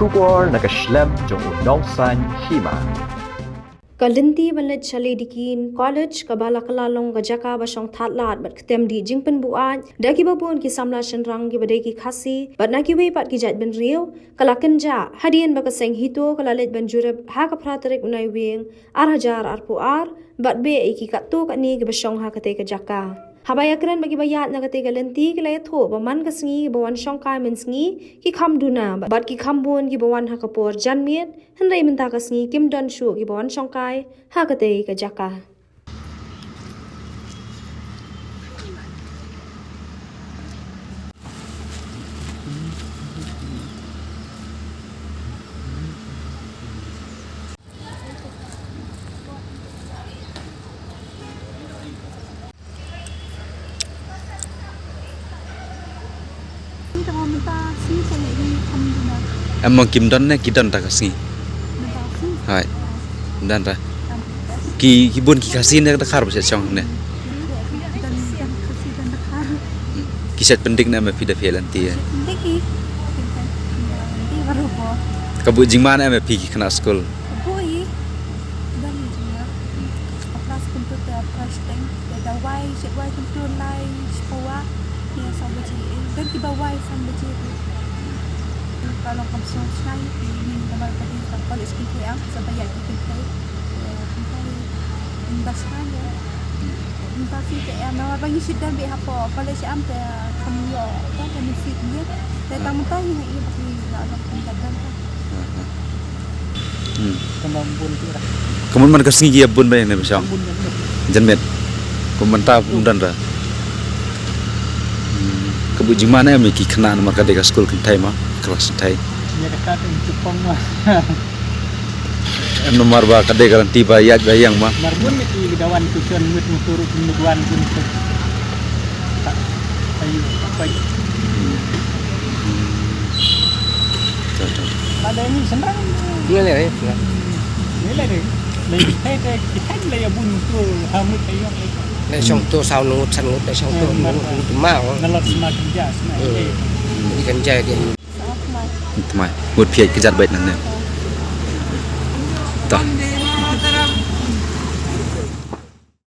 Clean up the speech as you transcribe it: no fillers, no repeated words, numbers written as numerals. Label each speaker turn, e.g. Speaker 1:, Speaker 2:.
Speaker 1: Shubor nakaslem jong unongsan hima.
Speaker 2: Kalinti balet Shaledikin College kabala kalalong gajaka basong thatlat bat ketem di jingpen buat daki babun ki samla shenrang ki badai ki khasi bat naki we pat ki jat ben riu kalakan ja hadian bakaseng hito kalalet ben jurab ha ka pratarek unai wing ar hajar ar puar bat be iki katto kani ki basong ha kate gajaka habaya keren bagi bayat na kate galanti ki lay tho baman ka sngi bawan shong kai men sngi ki kham duna bat ki khambun ki bawan ha kapor janmiet henrai menta ka sngi kim don shu ki bawan shong kai ha kate ka jaka
Speaker 3: Em mong kim don ki don ta kasi hai dan ra ki bun ki kasi ne ta khar ba chong ne ki set pendik na me pida felan ti ka bu jing mana me pi ki kana school
Speaker 4: kalau kamu selesai ini kembali ke college kita yang supaya kita investasi ya investasi yang nama bagi sidang be apa college am te kamu yo apa benefit dia datang mentah ini pasti dalam penjagaan
Speaker 5: kemampuan kita
Speaker 3: kemun man ka sngi bun ba ne besong janmet komentar dan ra ka bu jing mana me ki khana mar ka de ka school kin thai ma kelas thai
Speaker 5: ya dekat Jepang mah
Speaker 3: nomor ba kade garanti ba yat ba yang mah
Speaker 5: marbun ni dawan tujuan mut muturu mutuan pun tak ayu apa ada ini senang
Speaker 6: nilai ya
Speaker 5: nilai deh lebih kita nilai bun tu hamut ayu
Speaker 6: ในช่องตัวสาวนูฉันในช่องตัวนูมาก
Speaker 5: nalot semakin jas
Speaker 6: นี่กันใจดี
Speaker 3: ทำไมหมดเพียรกระจัดเบ็ดนั่นเนี่ยต่อ